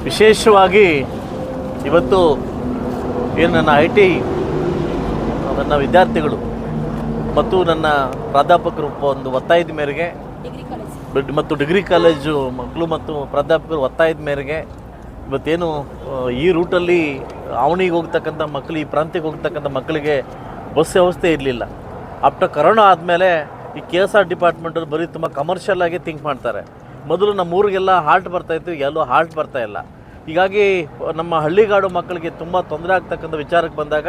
ವಿಶೇಷವಾಗಿ ಇವತ್ತು ಏನು ನನ್ನ IT ನನ್ನ ವಿದ್ಯಾರ್ಥಿಗಳು ಮತ್ತು ನನ್ನ ಪ್ರಾಧ್ಯಾಪಕರು ಒಂದು ಒತ್ತಾಯದ ಮೇರೆಗೆ ಮತ್ತು ಡಿಗ್ರಿ ಕಾಲೇಜು ಮಕ್ಕಳು ಮತ್ತು ಪ್ರಾಧ್ಯಾಪಕರು ಒತ್ತಾಯದ ಮೇರೆಗೆ ಇವತ್ತೇನು ಈ ರೂಟಲ್ಲಿ ಅವನಿಗೆ ಹೋಗ್ತಕ್ಕಂಥ ಮಕ್ಕಳು, ಈ ಪ್ರಾಂತ್ಯಕ್ಕೆ ಹೋಗ್ತಕ್ಕಂಥ ಮಕ್ಕಳಿಗೆ ಬಸ್ ವ್ಯವಸ್ಥೆ ಇರಲಿಲ್ಲ. ಆಫ್ಟರ್ ಕರೋನಾ ಆದಮೇಲೆ ಈ KSR ಡಿಪಾರ್ಟ್ಮೆಂಟಲ್ಲಿ ಬರೀ ತುಂಬ ಕಮರ್ಷಿಯಲ್ ಆಗಿ ಥಿಂಕ್ ಮಾಡ್ತಾರೆ. ಮೊದಲು ನಮ್ಮ ಊರಿಗೆಲ್ಲ ಹಾಲ್ಟ್ ಬರ್ತಾಯಿತ್ತು, ಎಲ್ಲೂ ಹಾಲ್ಟ್ ಬರ್ತಾಯಿಲ್ಲ. ಹೀಗಾಗಿ ನಮ್ಮ ಹಳ್ಳಿಗಾಡು ಮಕ್ಕಳಿಗೆ ತುಂಬ ತೊಂದರೆ ಆಗ್ತಕ್ಕಂಥ ವಿಚಾರಕ್ಕೆ ಬಂದಾಗ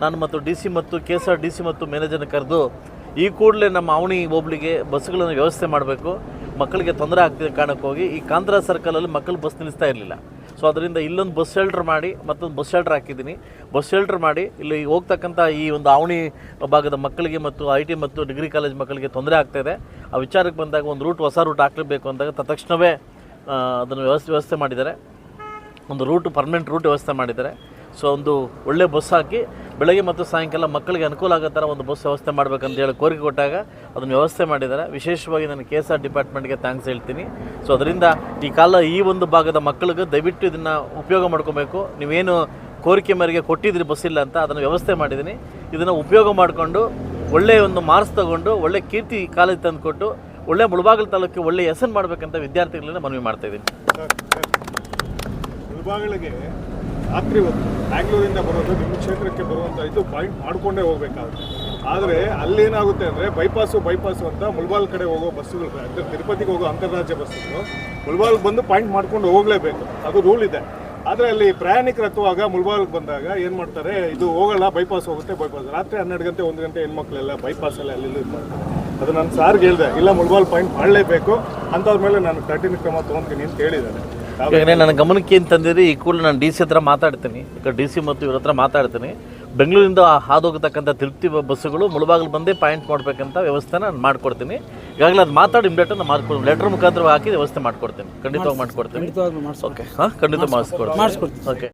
ನಾನು ಮತ್ತು DC ಮತ್ತು KSR DC ಮತ್ತು ಮ್ಯಾನೇಜರ್ನ ಕರೆದು ಈ ಕೂಡಲೇ ನಮ್ಮ ಅವನಿ ಹೋಬ್ಳಿಗೆ ಬಸ್ಗಳನ್ನು ವ್ಯವಸ್ಥೆ ಮಾಡಬೇಕು, ಮಕ್ಕಳಿಗೆ ತೊಂದರೆ ಆಗ್ತಿದೆ ಕಾರಣಕ್ಕೆ ಹೋಗಿ ಈ ಕಾಂತರ ಸರ್ಕಲಲ್ಲಿ ಮಕ್ಕಳು ಬಸ್ ನಿಲ್ಲಿಸ್ತಾ ಇರಲಿಲ್ಲ. ಸೊ ಅದರಿಂದ ಇಲ್ಲೊಂದು ಬಸ್ ಶೆಲ್ಟರ್ ಮಾಡಿ ಮತ್ತೊಂದು ಬಸ್ ಶೆಲ್ಟರ್ ಹಾಕಿದ್ದೀನಿ. ಬಸ್ ಶೆಲ್ಟರ್ ಮಾಡಿ ಇಲ್ಲಿ ಹೋಗ್ತಕ್ಕಂಥ ಈ ಒಂದು ಅವನಿ ಭಾಗದ ಮಕ್ಕಳಿಗೆ ಮತ್ತು IT ಮತ್ತು ಡಿಗ್ರಿ ಕಾಲೇಜ್ ಮಕ್ಕಳಿಗೆ ತೊಂದರೆ ಆಗ್ತಾಯಿದೆ. ಆ ವಿಚಾರಕ್ಕೆ ಬಂದಾಗ ಒಂದು ಹೊಸ ರೂಟ್ ಹಾಕಲೇಬೇಕು ಅಂದಾಗ ತಕ್ಷಣವೇ ಅದನ್ನು ವ್ಯವಸ್ಥೆ ಮಾಡಿದ್ದಾರೆ. ಒಂದು ಪರ್ಮನೆಂಟ್ ರೂಟ್ ವ್ಯವಸ್ಥೆ ಮಾಡಿದ್ದಾರೆ. ಸೊ ಒಂದು ಒಳ್ಳೆ ಬಸ್ ಹಾಕಿ ಬೆಳಗ್ಗೆ ಮತ್ತು ಸಾಯಂಕಾಲ ಮಕ್ಕಳಿಗೆ ಅನುಕೂಲ ಆಗೋ ಥರ ಒಂದು ಬಸ್ ವ್ಯವಸ್ಥೆ ಮಾಡಬೇಕಂತ ಹೇಳಿ ಕೋರಿಕೆ ಕೊಟ್ಟಾಗ ಅದನ್ನು ವ್ಯವಸ್ಥೆ ಮಾಡಿದ್ದಾರೆ. ವಿಶೇಷವಾಗಿ ನಾನು KSR ಡಿಪಾರ್ಟ್ಮೆಂಟ್ಗೆ ಥ್ಯಾಂಕ್ಸ್ ಹೇಳ್ತೀನಿ. ಸೊ ಅದರಿಂದ ಈ ಒಂದು ಭಾಗದ ಮಕ್ಕಳಿಗೆ ದಯವಿಟ್ಟು ಇದನ್ನು ಉಪಯೋಗ ಮಾಡ್ಕೋಬೇಕು. ನೀವೇನು ಕೋರಿಕೆ ಮೇರೆಗೆ ಕೊಟ್ಟಿದ್ರಿ ಬಸ್ ಇಲ್ಲ ಅಂತ, ಅದನ್ನು ವ್ಯವಸ್ಥೆ ಮಾಡಿದ್ದೀನಿ. ಇದನ್ನು ಉಪಯೋಗ ಮಾಡಿಕೊಂಡು ಒಳ್ಳೆಯ ಒಂದು ಮಾರ್ಕ್ಸ್ ತೊಗೊಂಡು ಒಳ್ಳೆ ಕೀರ್ತಿ ಕಾಲೇಜ್ ತಂದುಕೊಟ್ಟು ಒಳ್ಳೆ ಮುಳಬಾಗಿಲು ತಾಲೂಕಿಗೆ ಒಳ್ಳೆ ಹೆಸರು ಮಾಡಬೇಕಂತ ವಿದ್ಯಾರ್ಥಿಗಳನ್ನ ಮನವಿ ಮಾಡ್ತಾಯಿದ್ದೀನಿ. ಮುಳಬಾಗಿಲಿಗೆ ರಾತ್ರಿ ಹೊತ್ತು ಬ್ಯಾಂಗ್ಳೂರಿಂದ ಬರೋದು ನಿಮ್ಮ ಕ್ಷೇತ್ರಕ್ಕೆ ಬರುವಂಥ ಇದು ಪಾಯಿಂಟ್ ಮಾಡಿಕೊಂಡೇ ಹೋಗಬೇಕಾಗುತ್ತೆ. ಆದರೆ ಅಲ್ಲೇನಾಗುತ್ತೆ ಅಂದರೆ ಬೈಪಾಸು ಅಂತ ಮುಳಬಾಗಿಲು ಕಡೆ ಹೋಗೋ ಬಸ್ಸುಗಳು, ಅಂದರೆ ತಿರುಪತಿಗೆ ಹೋಗೋ ಅಂತಾರಾಜ್ಯ ಬಸ್ಸುಗಳು ಮುಳಬಾಗಿಲು ಬಂದು ಪಾಯಿಂಟ್ ಮಾಡ್ಕೊಂಡು ಹೋಗಲೇಬೇಕು, ಅದು ರೂಲ್ ಇದೆ. ಆದರೆ ಅಲ್ಲಿ ಪ್ರಯಾಣಿಕರು ಹತ್ತುವಾಗ ಮುಳಬಾಗಿಲಿಗೆ ಬಂದಾಗ ಏನು ಮಾಡ್ತಾರೆ, ಇದು ಹೋಗಲ್ಲ, ಬೈಪಾಸ್ ಹೋಗುತ್ತೆ. ರಾತ್ರಿ 12 ಗಂಟೆ 1 ಗಂಟೆ ಹೆಣ್ಮಕ್ಳೆಲ್ಲ ಬೈಪಾಸಲ್ಲಿ ಅಲ್ಲಿ ಇದು ಮಾಡ್ತಾರೆ. ಅದು ನಾನು ಸಾರ್ಗೆ ಹೇಳಿದೆ, ಇಲ್ಲ ಮುಳಬಾಗಿಲು ಪಾಯಿಂಟ್ ಮಾಡಲೇಬೇಕು ಅಂತವ್ರ ಮೇಲೆ ನಾನು ಕಠಿಣ ಕ್ರಮ ತೊಗೊತೀನಿ ಅಂತ ಹೇಳಿದ್ದಾರೆ. ನನ್ನ ಗಮನಕ್ಕೆ ಏನು ತಂದಿರಿ, ಈ ಕೂಡ ನಾನು DC ಹತ್ರ ಮಾತಾಡ್ತೀನಿ. ಈಗ DC ಮತ್ತು ಇವ್ರ ಹತ್ರ ಮಾತಾಡ್ತೀನಿ. ಬೆಂಗಳೂರಿಂದ ಹಾದೋಗತಕ್ಕಂಥ ತಿರುಪ್ತಿ ಬಸ್ಸುಗಳು ಮುಳಬಾಗಿಲು ಬಂದೇ ಪಾಯಿಂಟ್ ಮಾಡಬೇಕಂತ ವ್ಯವಸ್ಥೆನ ನಾನು ಮಾಡಿಕೊಡ್ತೀನಿ. ಈಗಾಗಲೇ ಅದು ಮಾತಾಡಿ ಇಮ್ಡಿಯೇಟ್ ಮಾಡ್ಕೊಡ್ತೀನಿ, ಲೆಟರ್ ಮುಖಾಂತರ ಹಾಕಿ ವ್ಯವಸ್ಥೆ ಮಾಡಿಕೊಡ್ತೀನಿ. ಖಂಡಿತವಾಗಿ ಮಾಡಿಕೊಡ್ತೀನಿ. ಖಂಡಿತವಾಗಿ ಓಕೆ, ಖಂಡಿತ ಮಾಡಿಸ್ಕೊಡ್ತೀನಿ. ಓಕೆ.